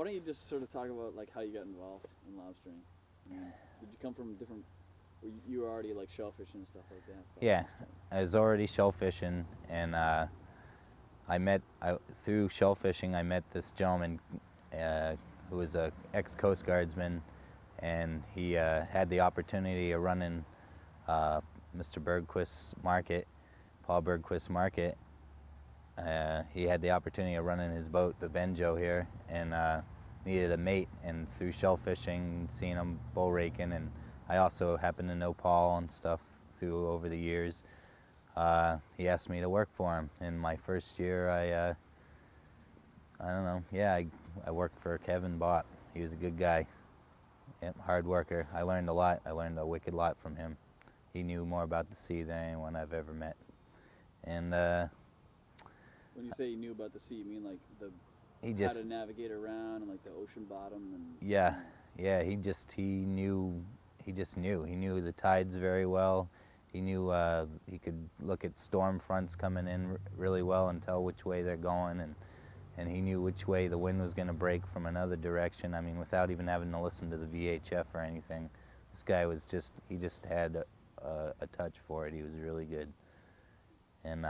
why don't you just sort of talk about like how you got involved in lobstering? I mean, did you come from different? You were already like shellfishing and stuff like that? Yeah, I was already shellfishing, and through shellfishing I met this gentleman who was a ex-Coast Guardsman, and he had the opportunity of running Mr. Bergquist's market, Paul Bergquist's market. He had the opportunity of running his boat, the Benjo here, and needed a mate. And through shellfishing, seeing him bull raking, and I also happened to know Paul and stuff through over the years. He asked me to work for him. In my first year, I don't know, yeah, I worked for Kevin Bott. He was a good guy, hard worker. I learned a lot. I learned a wicked lot from him. He knew more about the sea than anyone I've ever met. And when you say you knew about the sea, you mean like how to navigate around and like the ocean bottom and yeah, he knew the tides very well. He knew he could look at storm fronts coming in really well and tell which way they're going, and he knew which way the wind was going to break from another direction. I mean, without even having to listen to the VHF or anything. This guy was he just had a touch for it. He was really good. And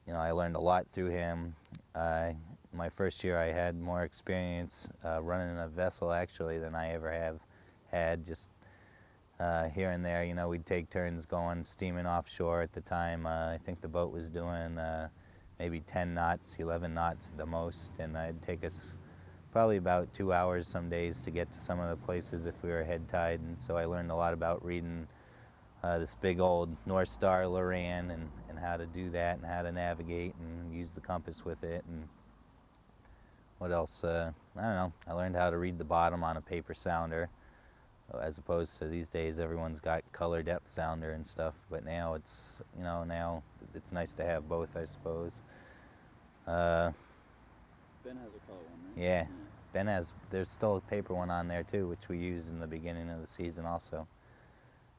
you know, I learned a lot through him. My first year I had more experience running a vessel actually than I ever have had. Just here and there, you know, we'd take turns going steaming offshore at the time. I think the boat was doing maybe 10 knots, 11 knots at the most, and it'd take us probably about 2 hours some days to get to some of the places if we were head tide. And so I learned a lot about reading this big old North Star Loran and how to do that and how to navigate and use the compass with it. And what else? I don't know. I learned how to read the bottom on a paper sounder, as opposed to these days everyone's got color depth sounder and stuff. But now it's, you know, now it's nice to have both, I suppose. Ben has a color one, right? Yeah. Ben has. There's still a paper one on there too, which we use in the beginning of the season also.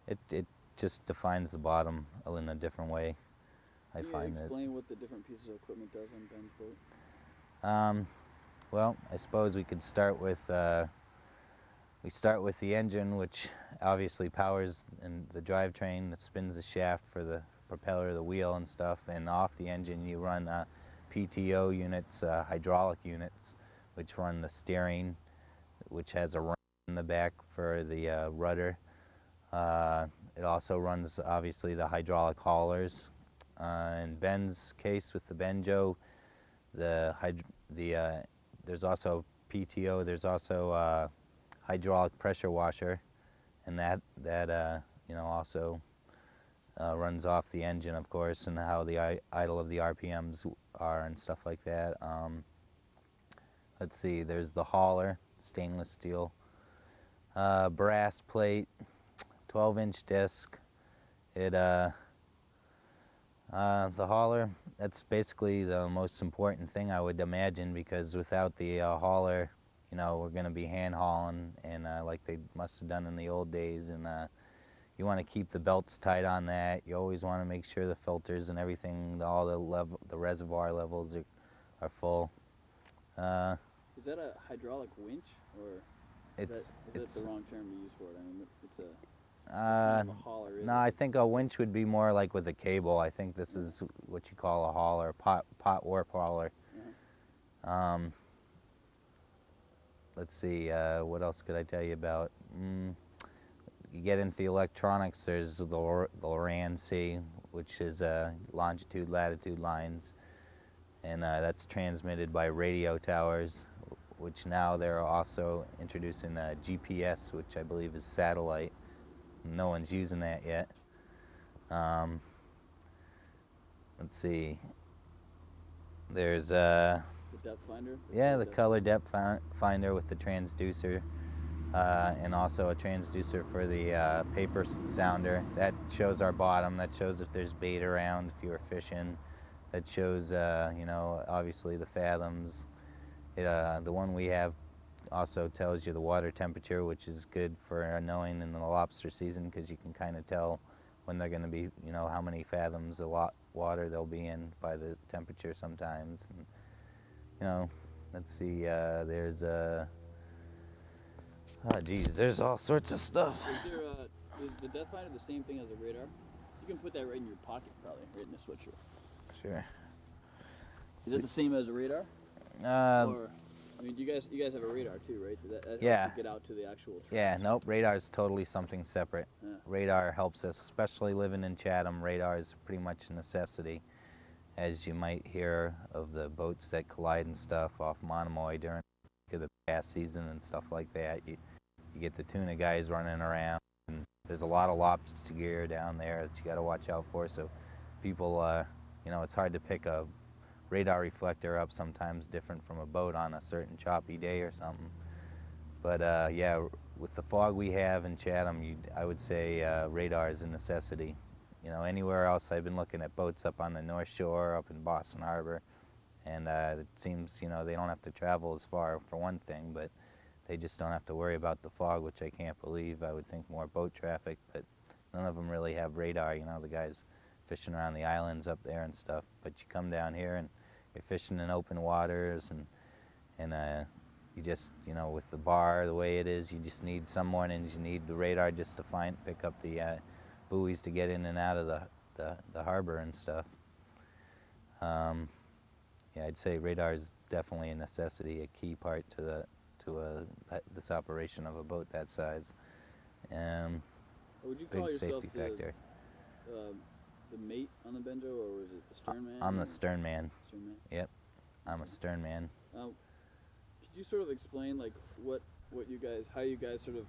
It just defines the bottom in a different way. I find that. Explain what the different pieces of equipment does on Ben's boat. Well, I suppose we could start with the engine, which obviously powers the drivetrain that spins the shaft for the propeller, the wheel, and stuff. And off the engine, you run PTO units, hydraulic units, which run the steering, which has a ram in the back for the rudder. It also runs, obviously, the hydraulic haulers. In Ben's case, with the Benjo, there's also PTO. There's also hydraulic pressure washer, and that you know, also runs off the engine, of course, and how the idle of the RPMs are and stuff like that. Let's see. There's the hauler, stainless steel, brass plate, 12-inch disc. The hauler, that's basically the most important thing, I would imagine, because without the hauler, you know, we're going to be hand hauling, and like they must have done in the old days. And you want to keep the belts tight on that. You always want to make sure the filters and everything, all the reservoir levels are full. Is that a hydraulic winch, or is that the wrong term to use for it? I mean, it's a kind of a hauler. No, I think a winch would be more like with a cable. I think this is what you call a hauler, pot warp hauler. Let's see, what else could I tell you about? You get into the electronics, there's the Loran C, which is longitude, latitude lines, and that's transmitted by radio towers, which now they're also introducing GPS, which I believe is satellite. No one's using that yet. Let's see. There's the depth finder? The color depth finder with the transducer, and also a transducer for the paper sounder. That shows our bottom. That shows if there's bait around, if you were fishing. That shows, you know, obviously the fathoms. The one we have also tells you the water temperature, which is good for knowing in the lobster season, because you can kind of tell when they're going to be, you know, how many fathoms of water they'll be in by the temperature sometimes. And, you know, Let's see, there's oh geez, there's all sorts of stuff. Is the depth finder the same thing as a radar? You can put that right in your pocket, probably, right in the sweatshirt. Sure. Is it the same as a radar? Or, I mean, you guys have a radar too, right? That yeah. helps you get out to the actual traps. Yeah, nope, radar is totally something separate. Yeah. Radar helps us, especially living in Chatham. Radar is pretty much a necessity. As you might hear of the boats that collide and stuff off Monomoy during the bass season and stuff like that. You get the tuna guys running around, and there's a lot of lobster gear down there that you got to watch out for. So people, you know, it's hard to pick a radar reflector up sometimes different from a boat on a certain choppy day or something. But yeah, with the fog we have in Chatham, I would say radar is a necessity. You know, anywhere else I've been looking at boats up on the North Shore, up in Boston Harbor, and it seems, you know, they don't have to travel as far for one thing, but they just don't have to worry about the fog, which I can't believe. I would think more boat traffic, but none of them really have radar. You know, the guys fishing around the islands up there and stuff. But you come down here and you're fishing in open waters, and you just, you know, with the bar the way it is, you just need, some mornings you need the radar just to pick up the buoys to get in and out of the harbor and stuff. Yeah, I'd say radar is definitely a necessity, a key part to this operation of a boat that size. Would you big call yourself safety factor. The mate on the Benjo, or was it the stern man? I'm the stern man. Stern man. Yep, I'm a stern man. Could you sort of explain like how you guys sort of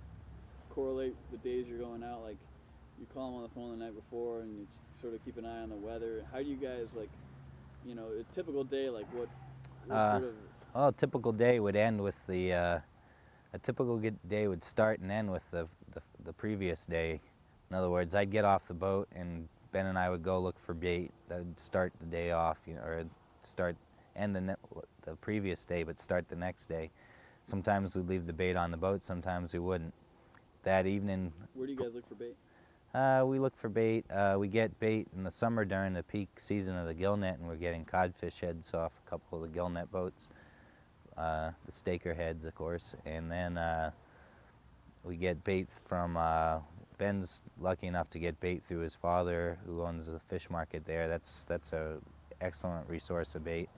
correlate the days you're going out? Like, you call them on the phone the night before, and you sort of keep an eye on the weather. How do you guys, like, you know, a typical day, like what sort of? Well, a typical day would end with a typical day would start and end with the previous day. In other words, I'd get off the boat and Ben and I would go look for bait. That would start the day off, you know, or end the previous day, but start the next day. Sometimes we'd leave the bait on the boat, sometimes we wouldn't. That evening. Where do you guys look for bait? We look for bait. We get bait in the summer during the peak season of the gillnet, and we're getting codfish heads off a couple of the gillnet boats. The staker heads, of course, and then we get bait from Ben's lucky enough to get bait through his father, who owns the fish market there. That's a excellent resource of bait.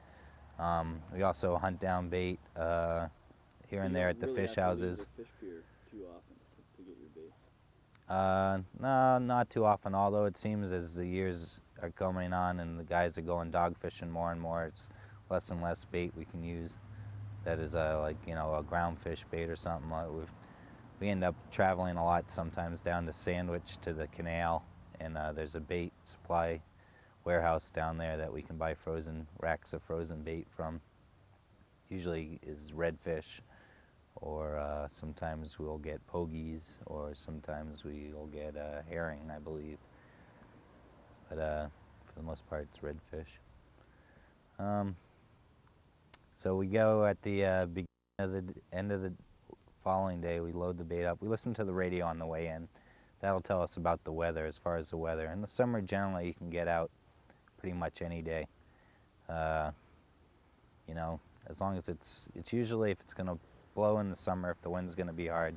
We also hunt down bait here and there at the fish houses. You don't really have to leave the fish pier too often to get your bait. No, not too often. Although it seems as the years are coming on and the guys are going dog fishing more and more, it's less and less bait we can use. That is like, you know, a ground fish bait or something. We end up traveling a lot sometimes down to Sandwich to the canal, and there's a bait supply warehouse down there that we can buy racks of frozen bait from. Usually is redfish, or sometimes we'll get pogies, or sometimes we'll get herring, I believe. But for the most part, it's redfish. So we go at the beginning of the end of the following day. We load the bait up. We listen to the radio on the way in. That'll tell us about the weather, as far as the weather. In the summer, generally, you can get out pretty much any day. You know, as long as it's usually, if it's going to blow in the summer, if the wind's going to be hard,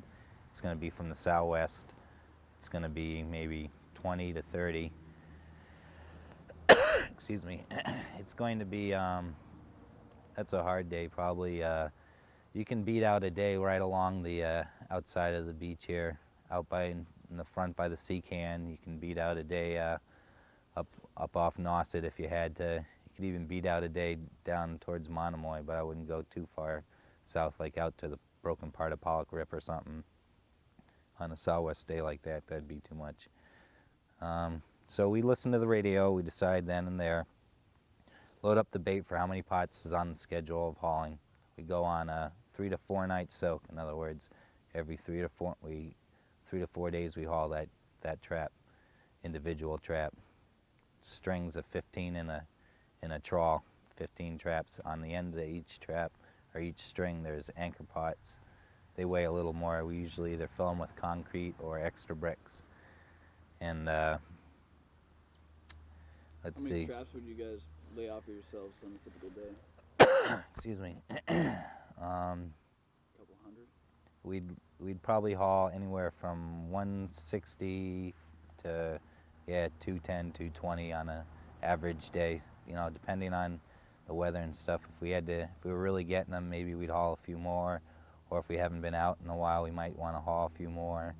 it's going to be from the southwest. It's going to be maybe 20 to 30. Excuse me. It's going to be, that's a hard day, probably. You can beat out a day right along the outside of the beach here, out in the front by the sea can. You can beat out a day up off Nauset if you had to. You could even beat out a day down towards Monomoy, but I wouldn't go too far south, like out to the broken part of Pollock Rip or something. On a southwest day like that, that'd be too much. So we listen to the radio. We decide then and there. Load up the bait for how many pots is on the schedule of hauling. We go on a 3 to 4 night soak. In other words, every 3 to 4 days we haul that trap, individual trap. Strings of 15 in a trawl, 15 traps. On the ends of each trap or each string, there's anchor pots. They weigh a little more. We usually either fill them with concrete or extra bricks. And let's see. How many traps would you guys lay off of yourselves on a typical day? excuse me. Couple hundred. We'd probably haul anywhere from 160 to 210, 220 on a average day. Depending on the weather and stuff. If we were really getting them, maybe we'd haul a few more, or if we haven't been out in a while, we might want to haul a few more.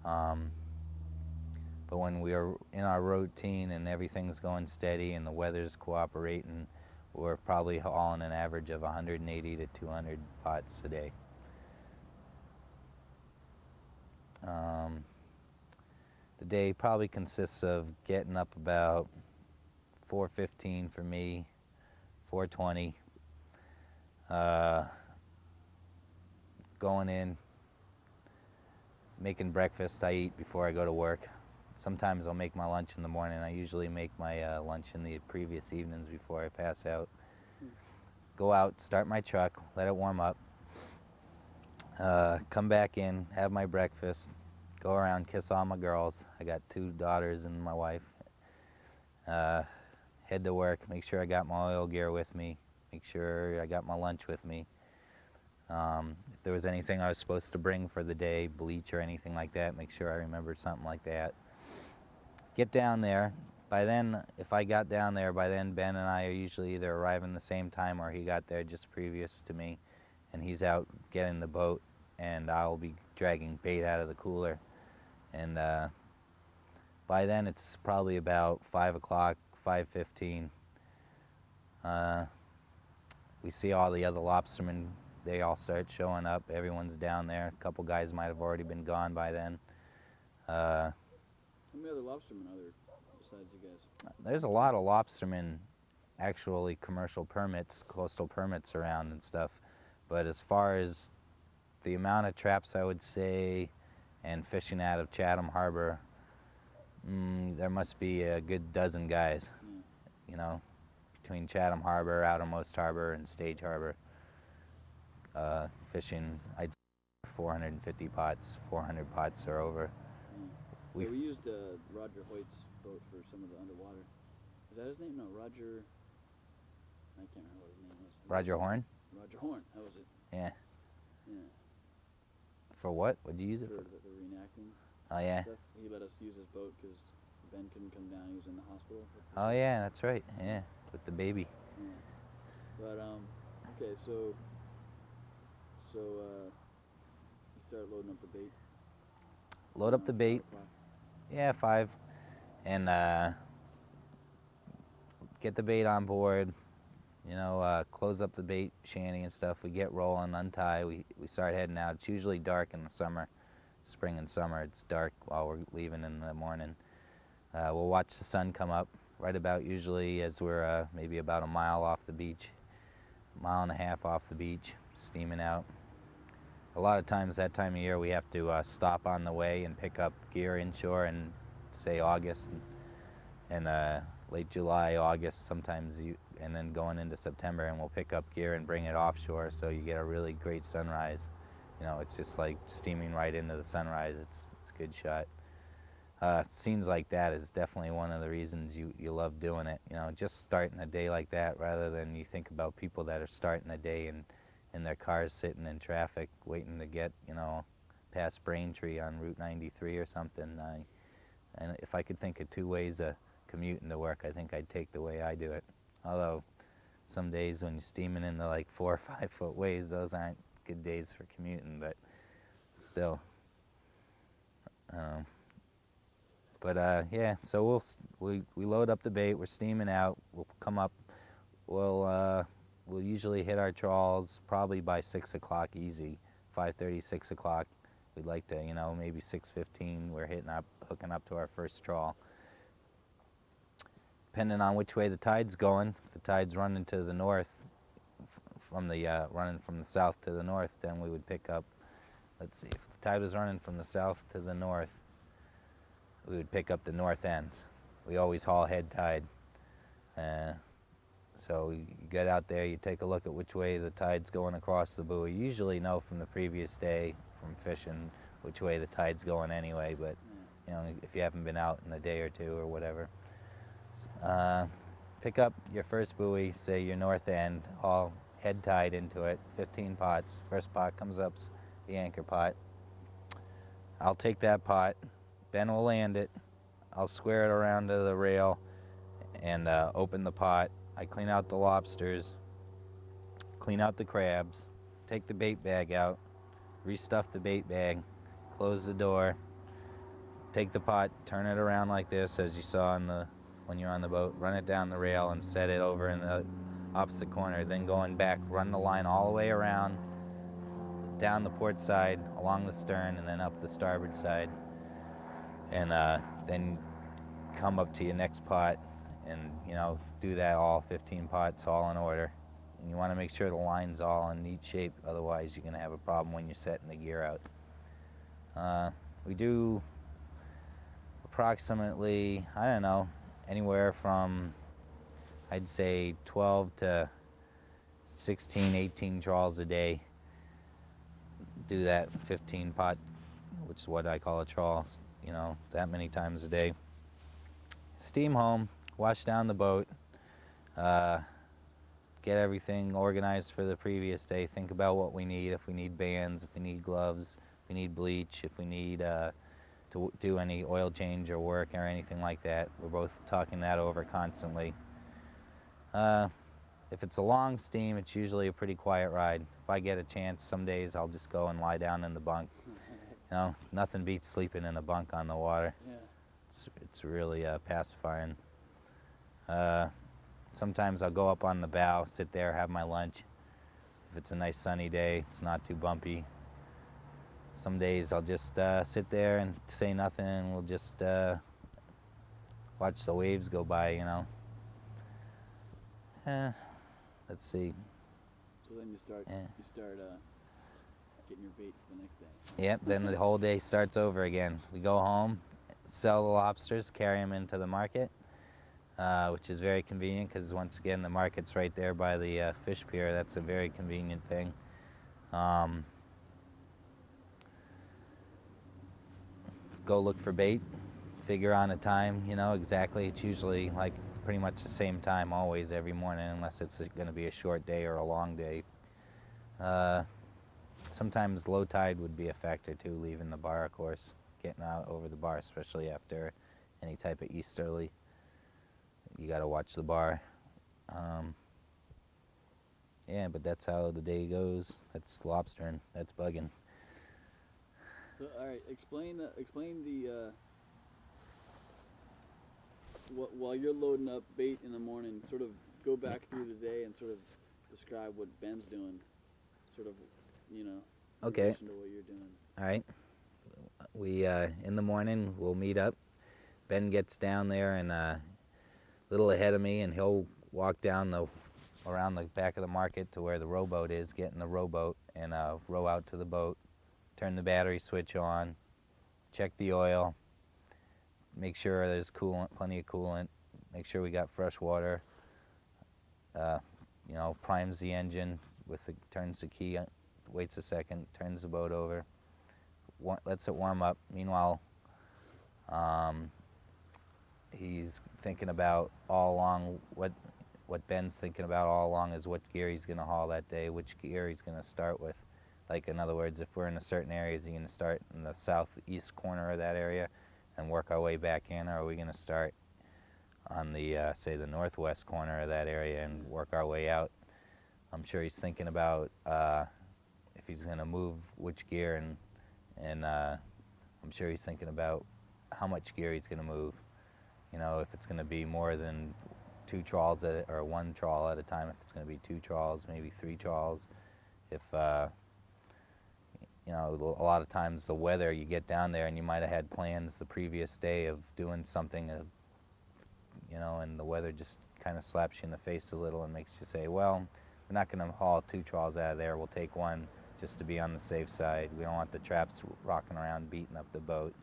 But when we are in our routine and everything's going steady and the weather's cooperating, we're probably hauling an average of 180 to 200 pots a day. The day probably consists of getting up about 4:15 for me, 4:20, going in, making breakfast. I eat before I go to work. Sometimes I'll make my lunch in the morning. I usually make my lunch in the previous evenings before I pass out. Go out, start my truck, let it warm up, come back in, have my breakfast, go around, kiss all my girls. I got 2 daughters and my wife. Head to work, make sure I got my oil gear with me, make sure I got my lunch with me. If there was anything I was supposed to bring for the day, bleach or anything like that, make sure I remembered something like that. Get down there. By then, if I got down there, by then Ben and I are usually either arriving the same time or he got there just previous to me, and he's out getting the boat, and I'll be dragging bait out of the cooler. And by then it's probably about 5 o'clock, 5:15. We see all the other lobstermen. They all start showing up. Everyone's down there. A couple guys might have already been gone by then. How many other lobstermen are there besides you guys? There's a lot of lobstermen, actually commercial permits, coastal permits around and stuff. But as far as the amount of traps, I would say, and fishing out of Chatham Harbor, there must be a good dozen guys, between Chatham Harbor, Outermost Harbor, and Stage Harbor, fishing, I'd say 450 pots, 400 pots or over. We used Roger Hoyt's boat for some of the underwater. Is that his name? No, Roger. I can't remember what his name was. Roger Horn? Roger Horn, that was it. Yeah. Yeah. For what? What'd you use it for? The reenacting Oh, yeah. stuff. He let us use his boat because Ben couldn't come down. He was in the hospital. Oh, yeah, that's right. Yeah, with the baby. Yeah. But, okay, so you start loading up the bait. Load up the bait. 5 o'clock. Yeah, 5. And get the bait on board, close up the bait shanty and stuff. We get rolling, untie, we start heading out. It's usually dark in the summer, spring and summer. It's dark while we're leaving in the morning. We'll watch the sun come up right about usually as we're maybe about a mile off the beach, mile and a half off the beach, steaming out. A lot of times that time of year we have to stop on the way and pick up gear inshore in, say, August and late July, August sometimes, and then going into September, and we'll pick up gear and bring it offshore so you get a really great sunrise. It's just like steaming right into the sunrise. It's a good shot. Scenes like that is definitely one of the reasons you love doing it. Just starting a day like that, rather than you think about people that are starting a day and in their cars sitting in traffic waiting to get, past Braintree on Route 93 or something. And if I could think of 2 ways of commuting to work, I think I'd take the way I do it. Although some days when you're steaming in the 4 or 5 foot waves, those aren't good days for commuting, but still. Yeah, so we load up the bait, we're steaming out, we'll come up, we'll usually hit our trawls probably by 6 o'clock easy, 5:30, 6 o'clock. We'd like to, maybe 6:15, we're hooking up to our first trawl. Depending on which way the tide's going, if the tide's running to the north, running from the south to the north, then we would pick up, let's see, if the tide was running from the south to the north, we would pick up the north end. We always haul head tide. So you get out there, you take a look at which way the tide's going across the buoy. You usually know from the previous day from fishing which way the tide's going anyway, but if you haven't been out in a day or 2 or whatever. Pick up your first buoy, say your north end, haul head tied into it, 15 pots. First pot comes up's the anchor pot. I'll take that pot, Ben will land it, I'll square it around to the rail and open the pot. I clean out the lobsters, clean out the crabs, take the bait bag out, restuff the bait bag, close the door, take the pot, turn it around like this as you saw when you're on the boat, run it down the rail and set it over in the opposite corner. Then going back, run the line all the way around, down the port side, along the stern, and then up the starboard side. And then come up to your next pot and, do that all 15 pots all in order. And you want to make sure the line's all in neat shape, otherwise you're going to have a problem when you're setting the gear out. We do approximately, I don't know, anywhere from, I'd say 12 to 16, 18 trawls a day. Do that 15 pot, which is what I call a trawl, that many times a day. Steam home, wash down the boat, get everything organized for the previous day, think about what we need, if we need bands, if we need gloves, if we need bleach, if we need to do any oil change or work or anything like that. We're both talking that over constantly. If it's a long steam, it's usually a pretty quiet ride. If I get a chance, some days I'll just go and lie down in the bunk. Nothing beats sleeping in a bunk on the water. Yeah. It's really pacifying. Sometimes I'll go up on the bow, sit there, have my lunch. If it's a nice sunny day, it's not too bumpy. Some days I'll just sit there and say nothing, and we'll just watch the waves go by, Let's see. So then you start getting your bait for the next day. Yep, then the whole day starts over again. We go home, sell the lobsters, carry them into the market, which is very convenient because, once again, the market's right there by the fish pier. That's a very convenient thing. Go look for bait, figure on a time, exactly. It's usually like pretty much the same time always, every morning, unless it's going to be a short day or a long day. Sometimes low tide would be a factor too, leaving the bar, of course, getting out over the bar, especially after any type of easterly. You got to watch the bar. Yeah, but that's how the day goes. That's lobstering. That's bugging. So, all right, explain the while you're loading up bait in the morning, sort of go back through the day and sort of describe what Ben's doing, sort of, in Okay. relation to what you're doing. All right. We in the morning we'll meet up. Ben gets down there and a little ahead of me, and he'll walk down around the back of the market to where the rowboat is, get in the rowboat and row out to the boat, turn the battery switch on, check the oil, make sure there's coolant, plenty of coolant, make sure we got fresh water, primes the engine, turns the key, waits a second, turns the boat over, lets it warm up. Meanwhile, he's thinking about all along, what Ben's thinking about all along is what gear he's going to haul that day, which gear he's going to start with. Like, in other words, if we're in a certain area, is he going to start in the southeast corner of that area and work our way back in, or are we going to start on the, say, the northwest corner of that area and work our way out? I'm sure he's thinking about if he's going to move which gear, and I'm sure he's thinking about how much gear he's going to move. If it's going to be more than 2 trawls or 1 trawl at a time, if it's going to be 2 trawls, maybe 3 trawls. If a lot of times the weather, you get down there and you might have had plans the previous day of doing something, and the weather just kind of slaps you in the face a little and makes you say, well, we're not going to haul 2 trawls out of there. We'll take 1 just to be on the safe side. We don't want the traps rocking around, beating up the boat.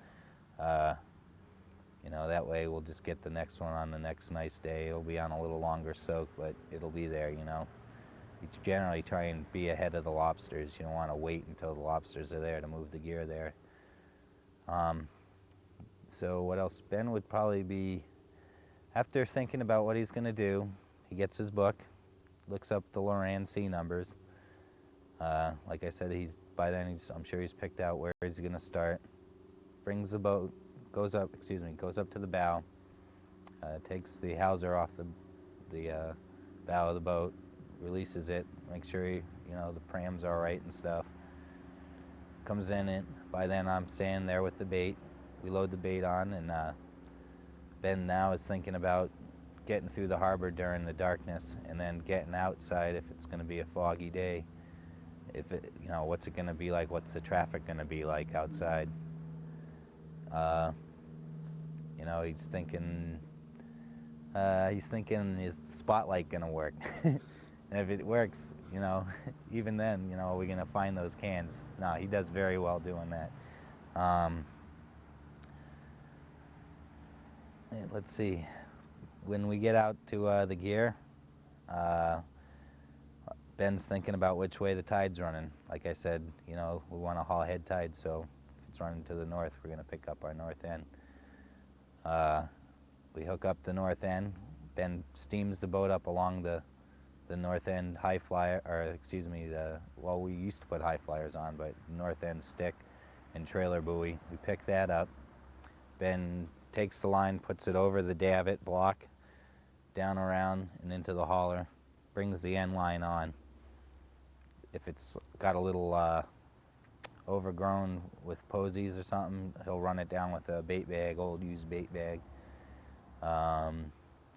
That way we'll just get the next one on the next nice day. It'll be on a little longer soak, but it'll be there, You generally try and be ahead of the lobsters. You don't want to wait until the lobsters are there to move the gear there. So what else? Ben would probably be, after thinking about what he's going to do, he gets his book, looks up the Loran C numbers. Like I said, by then I'm sure he's picked out where he's gonna start. Brings the boat, goes up to the bow, takes the hawser off the bow of the boat, releases it, make sure the pram's all right and stuff. Comes in it. By then I'm standing there with the bait. We load the bait on, and Ben now is thinking about getting through the harbor during the darkness, and then getting outside if it's going to be a foggy day. If it, what's it going to be like? What's the traffic going to be like outside? He's thinking. Is the spotlight going to work? And if it works, even then, are we going to find those cans? No, he does very well doing that. Let's see. When we get out to the gear, Ben's thinking about which way the tide's running. Like I said, we want to haul head tide, so if it's running to the north, we're going to pick up our north end. We hook up the north end. Ben steams the boat up along the north end high flyer, we used to put high flyers on, but north end stick and trailer buoy. We pick that up. Ben takes the line, puts it over the davit block, down around and into the hauler, brings the end line on. If it's got a little overgrown with posies or something, he'll run it down with a bait bag, old used bait bag.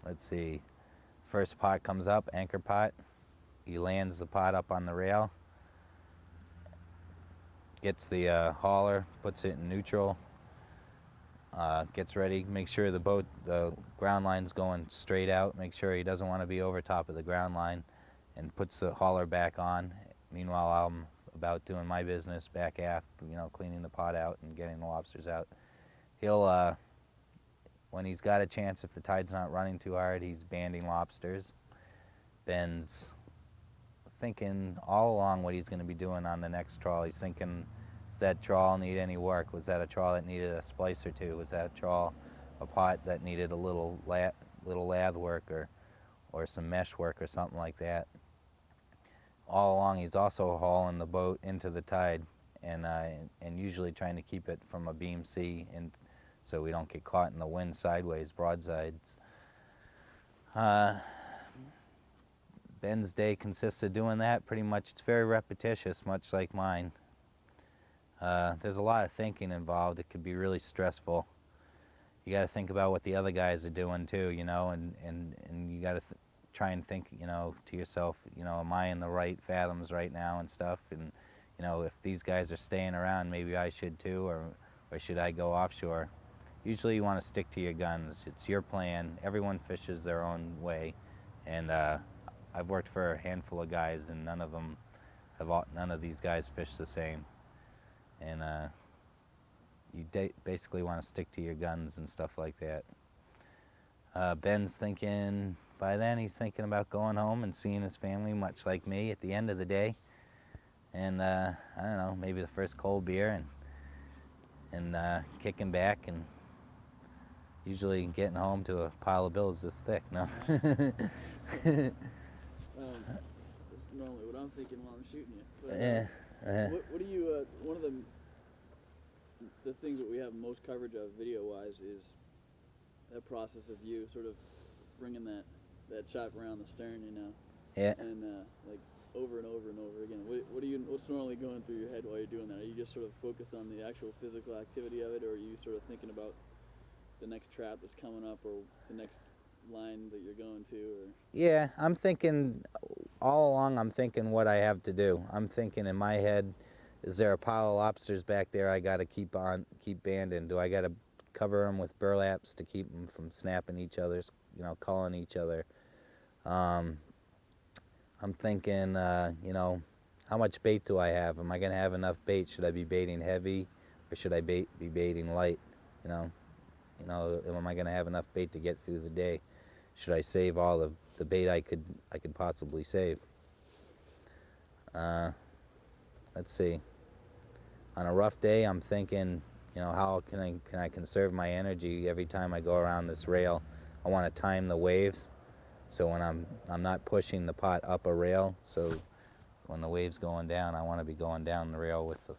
Let's see. First pot comes up, anchor pot. He lands the pot up on the rail, gets the hauler, puts it in neutral, gets ready, make sure the ground line's going straight out, make sure he doesn't want to be over top of the ground line, and puts the hauler back on. Meanwhile, I'm about doing my business back aft, cleaning the pot out and getting the lobsters out. He'll, when he's got a chance, if the tide's not running too hard, he's banding lobsters. Ben's thinking all along what he's going to be doing on the next trawl. He's thinking, does that trawl need any work? Was that a trawl that needed a splice or two? Was that a pot that needed a little lath work or some mesh work or something like that? All along, he's also hauling the boat into the tide, and usually trying to keep it from a beam sea, and so we don't get caught in the wind sideways, broadsides. Ben's day consists of doing that pretty much. It's very repetitious, much like mine. There's a lot of thinking involved. It could be really stressful. You got to think about what the other guys are doing too, and you got to try and think, to yourself, am I in the right fathoms right now and stuff? And if these guys are staying around, maybe I should too, or should I go offshore? Usually you want to stick to your guns. It's your plan. Everyone fishes their own way, and I've worked for a handful of guys, and none of these guys fish the same. And you basically want to stick to your guns and stuff like that. Ben's thinking, by then he's thinking about going home and seeing his family, much like me, at the end of the day. And I don't know, maybe the first cold beer and kicking back, and usually getting home to a pile of bills this thick. No. That's normally what I'm thinking while I'm shooting you. But, Yeah. What do you? One of the things that we have most coverage of video-wise is that process of you sort of bringing that chop around the stern, Yeah. and like over and over and over again. What's normally going through your head while you're doing that? Are you just sort of focused on the actual physical activity of it, or are you sort of thinking about the next trap that's coming up, or the next line that you're going to? Or Yeah, I'm thinking all along. I'm thinking what I have to do. I'm thinking in my head, is there a pile of lobsters back there I got to keep banding? Do I got to cover them with burlaps to keep them from snapping each other's, calling each other? I'm thinking, how much bait do I have? Am I going to have enough bait? Should I be baiting heavy, or should I be baiting light? Am I going to have enough bait to get through the day? Should I save all of the bait I could possibly save? Let's see. On a rough day, I'm thinking, how can I conserve my energy every time I go around this rail? I want to time the waves. So when I'm not pushing the pot up a rail, so when the wave's going down, I want to be going down the rail with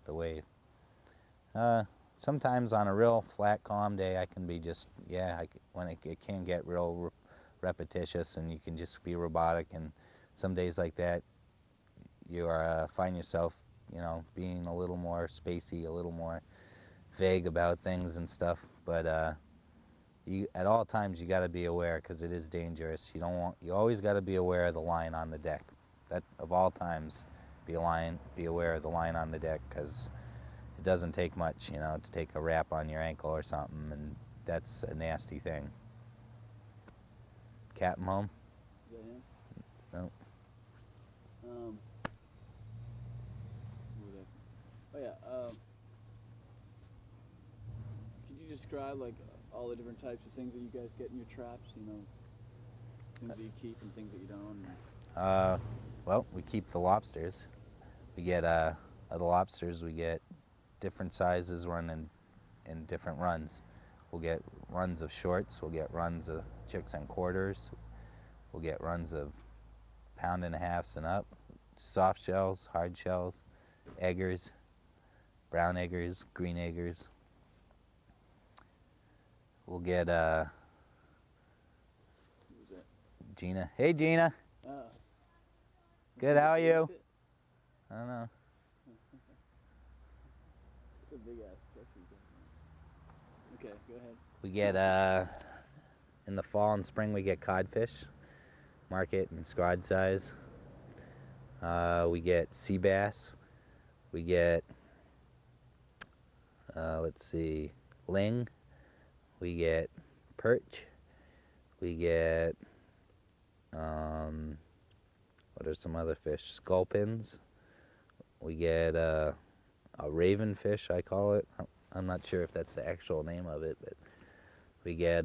the wave. Sometimes on a real flat, calm day, I can be just, when it can get real repetitious and you can just be robotic. And some days like that, you find yourself, being a little more spacey, a little more vague about things and stuff. But at all times, you got to be aware, because it is dangerous. You always got to be aware of the line on the deck. That of all times, be aware of the line on the deck, because it doesn't take much, to take a wrap on your ankle or something, and that's a nasty thing. Captain home? Is that him? No. Oh yeah. Could you describe like all the different types of things that you guys get in your traps? Things that you keep and things that you don't. Well, we keep the lobsters. We get of the lobsters. We get different sizes run in different runs. We'll get runs of shorts. We'll get runs of chicks and quarters. We'll get runs of 1.5 pounds and up. Soft shells, hard shells, eggers, brown eggers, green eggers. We'll get Who's that? Gina. Hey, Gina. Oh. Good. How are you? It? I don't know. It's a big ass fish you got. Okay, go ahead. We get in the fall and spring we get codfish, market and scrod size. We get sea bass. We get ling. We get perch. We get what are some other fish? Sculpins. We get a raven fish, I call it. I'm not sure if that's the actual name of it, but we get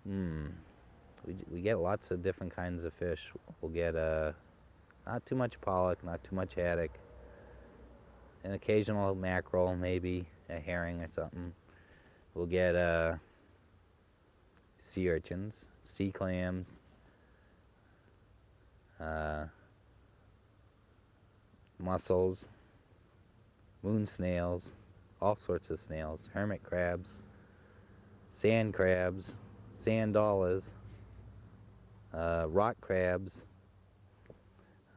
we get lots of different kinds of fish. We'll get not too much pollock, not too much haddock, an occasional mackerel, maybe a herring or something. We'll get sea urchins, sea clams, mussels, moon snails, all sorts of snails, hermit crabs, sand crabs, sand dollars, rock crabs.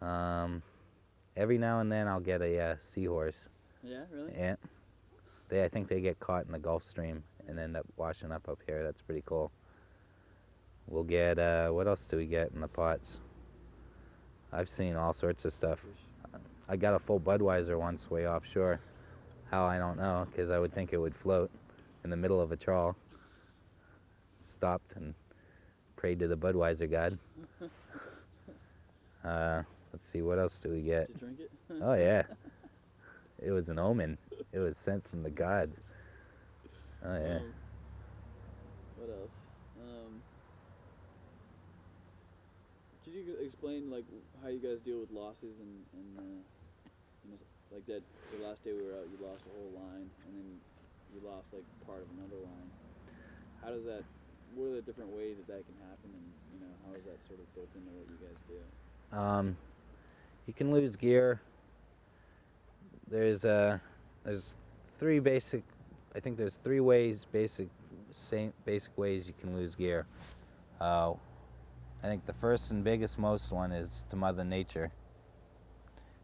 Every now and then I'll get a seahorse. Yeah, really? Yeah. I think they get caught in the Gulf Stream and end up washing up here. That's pretty cool. We'll get, what else do we get in the pots? I've seen all sorts of stuff. I got a full Budweiser once way offshore. How, I don't know, because I would think it would float in the middle of a trawl. Stopped and prayed to the Budweiser god. Let's see, what else do we get? Did you drink it? Oh, yeah. It was an omen. It was sent from the gods. Oh, yeah. What else? Could you explain like how you guys deal with losses and like that the last day we were out, you lost a whole line, and then you lost like part of another line. How does that? What are the different ways that can happen, and how is that sort of built into what you guys do? You can lose gear. There's three basic. I think there's three ways, basic ways you can lose gear. I think the first and biggest most one is to Mother Nature.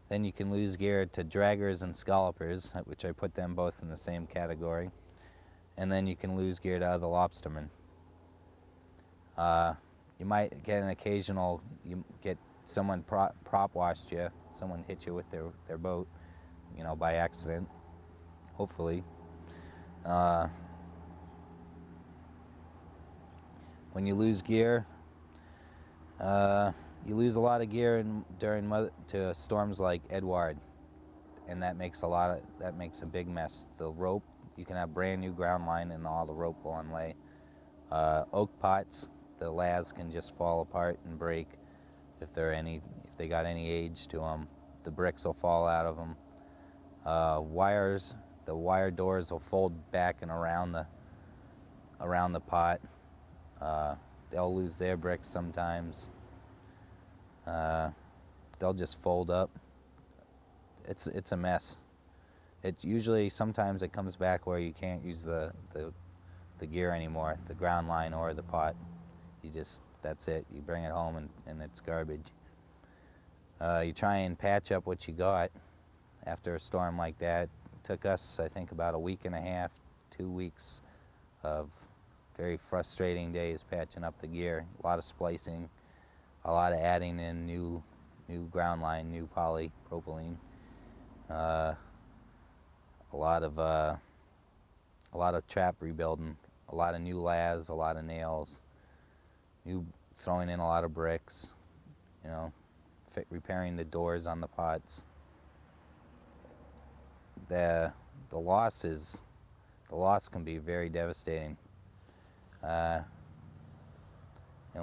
Then you can lose gear to draggers and scallopers, which I put them both in the same category. And then you can lose gear to other lobstermen. You might get an occasional, you get someone prop washed you, someone hit you with their boat, by accident, hopefully. When you lose gear, you lose a lot of gear to storms like Edward, and that makes a big mess. The rope, you can have brand new ground line and all the rope will unlay. Oak pots, the laths can just fall apart and break if they got any age to them. The bricks will fall out of them. The wire doors will fold back and around the pot. They'll lose their bricks sometimes. They'll just fold up. It's a mess. It usually, sometimes it comes back where you can't use the gear anymore, the ground line or the pot. That's it. You bring it home and it's garbage. You try and patch up what you got after a storm like that. It took us, I think, about a week and a half, 2 weeks of very frustrating days patching up the gear. A lot of splicing, a lot of adding in new ground line, new polypropylene. A lot of trap rebuilding, a lot of new laths, a lot of nails, throwing in a lot of bricks, repairing the doors on the pots. The loss can be very devastating. In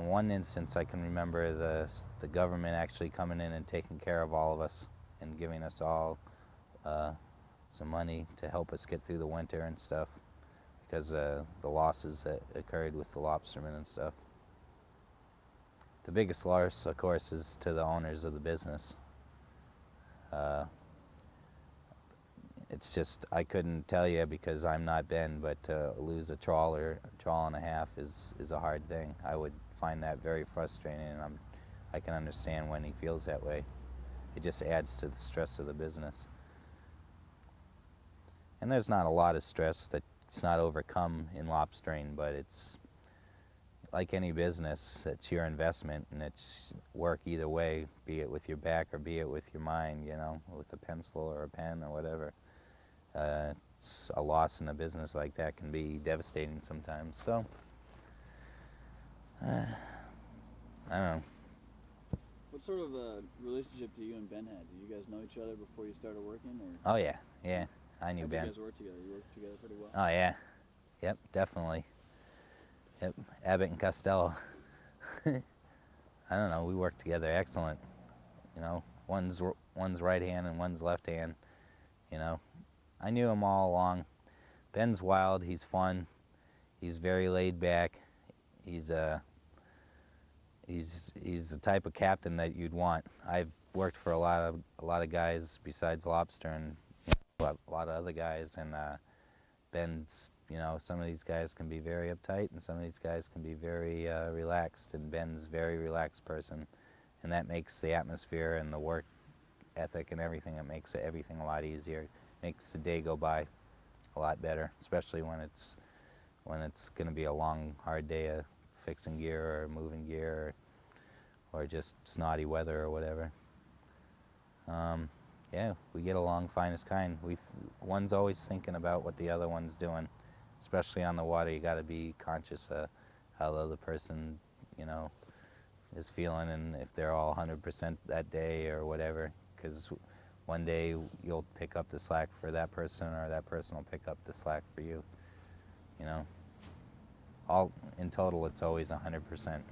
one instance, I can remember the government actually coming in and taking care of all of us and giving us all some money to help us get through the winter and stuff, because the losses that occurred with the Lobsterman and stuff. The biggest loss, of course, is to the owners of the business. It's just, I couldn't tell you because I'm not Ben, but to lose a trawl or a trawl and a half is a hard thing. I would find that very frustrating, and I can understand when he feels that way. It just adds to the stress of the business. And there's not a lot of stress that's not overcome in lobstering, but it's like any business, it's your investment, and it's work either way, be it with your back or be it with your mind, with a pencil or a pen or whatever. It's a loss in a business like that can be devastating sometimes. So, I don't know. What sort of a relationship do you and Ben have? Do you guys know each other before you started working? Or? Oh yeah, I knew Ben. You guys work together? You work together pretty well? Oh yeah, yep, definitely. Yep, Abbott and Costello. I don't know, we work together excellent. One's right hand and one's left hand. I knew him all along. Ben's wild, he's fun, he's very laid back. He's the type of captain that you'd want. I've worked for a lot of guys besides Lobster, and a lot of other guys, and Ben's, some of these guys can be very uptight and some of these guys can be very relaxed, and Ben's a very relaxed person, and that makes the atmosphere and the work ethic and everything, it makes everything a lot easier. Makes the day go by a lot better, especially when it's going to be a long, hard day of fixing gear or moving gear or just snotty weather or whatever. Yeah, we get along fine as kind. One's always thinking about what the other one's doing, especially on the water. You got to be conscious of how the other person, is feeling, and if they're all 100% that day or whatever, because one day you'll pick up the slack for that person, or that person will pick up the slack for you. All in total, it's always 100%.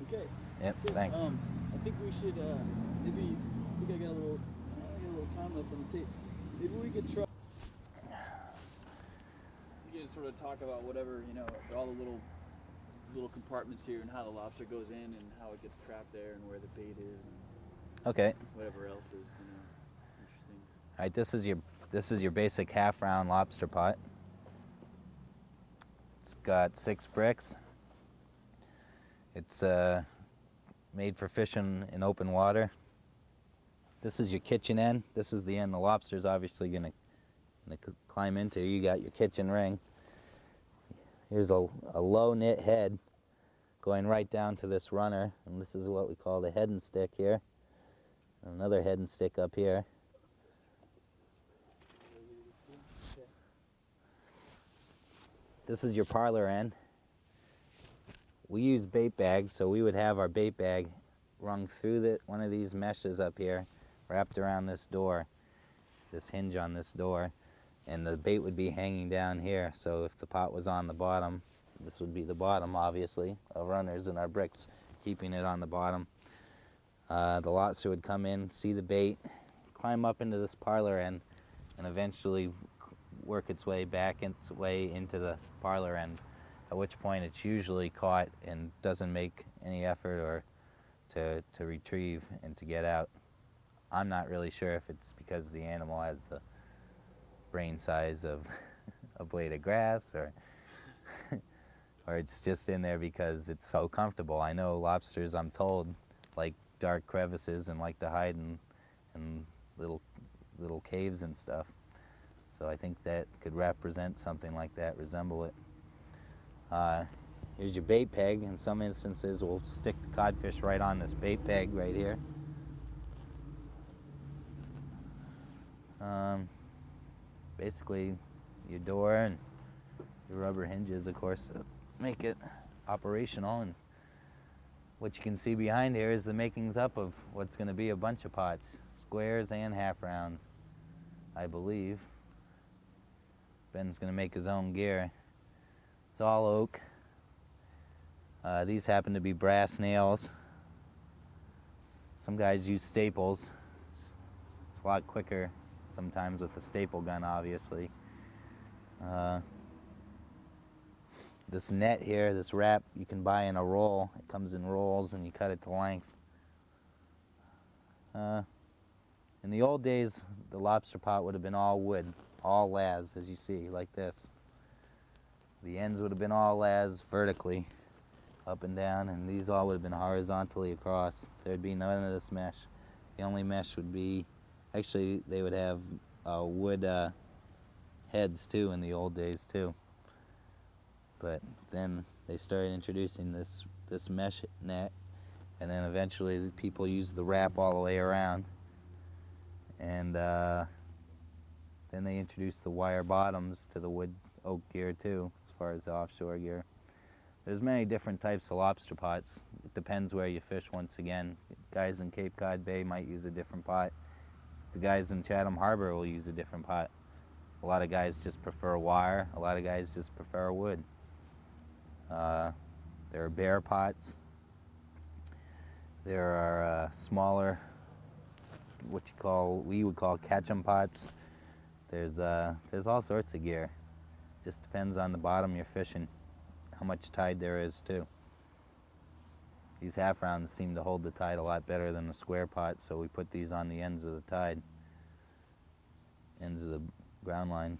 Okay. Yep. Good. Thanks. I think we should maybe. I think I got a little time left on the tape. Maybe we could try. You guys sort of talk about whatever, all the little compartments here, and how the lobster goes in, and how it gets trapped there, and where the bait is, and Okay. whatever else is, interesting. All right. This is your basic half-round lobster pot. It's got 6 bricks. It's made for fishing in open water. This is your kitchen end. This is the end the lobster's obviously gonna climb into. You got your kitchen ring. Here's a low knit head going right down to this runner, and this is what we call the head and stick here. Another head and stick up here. This is your parlor end. We use bait bags, so we would have our bait bag rung through one of these meshes up here, wrapped around this door, this hinge on this door, and the bait would be hanging down here. So if the pot was on the bottom, this would be the bottom, obviously, our runners and our bricks keeping it on the bottom. The lobster would come in, see the bait, climb up into this parlor end, and eventually work its way back its way into the parlor end, at which point it's usually caught and doesn't make any effort or to retrieve and to get out. I'm not really sure if it's because the animal has the brain size of a blade of grass, or it's just in there because it's so comfortable. I know lobsters, I'm told, like dark crevices and like to hide in little caves and stuff. So I think that could represent something like that, resemble it. Here's your bait peg. In some instances, we'll stick the codfish right on this bait peg right here. Basically, your door and your rubber hinges, of course, make it operational. And what you can see behind here is the makings up of what's going to be a bunch of pots, squares and half rounds, I believe. Ben's going to make his own gear. It's all oak. These happen to be brass nails. Some guys use staples. It's a lot quicker sometimes with a staple gun, obviously. This net here, this wrap, you can buy in a roll. It comes in rolls and you cut it to length. In the old days, the lobster pot would have been all wood, all laths, as you see, like this. The ends would have been all laths vertically, up and down, and these all would have been horizontally across. There'd be none of this mesh. The only mesh would be, actually, they would have wood heads too in the old days too. But then they started introducing this mesh net, and then eventually people used the wrap all the way around. And then they introduced the wire bottoms to the wood oak gear too, as far as the offshore gear. There's many different types of lobster pots. It depends where you fish once again. Guys in Cape Cod Bay might use a different pot. The guys in Chatham Harbor will use a different pot. A lot of guys just prefer wire. A lot of guys just prefer wood. There are bear pots. There are smaller, we would call catch-em pots. There's all sorts of gear. Just depends on the bottom you're fishing, how much tide there is too. These half rounds seem to hold the tide a lot better than the square pot, so we put these on the ends of the tide, ends of the ground line.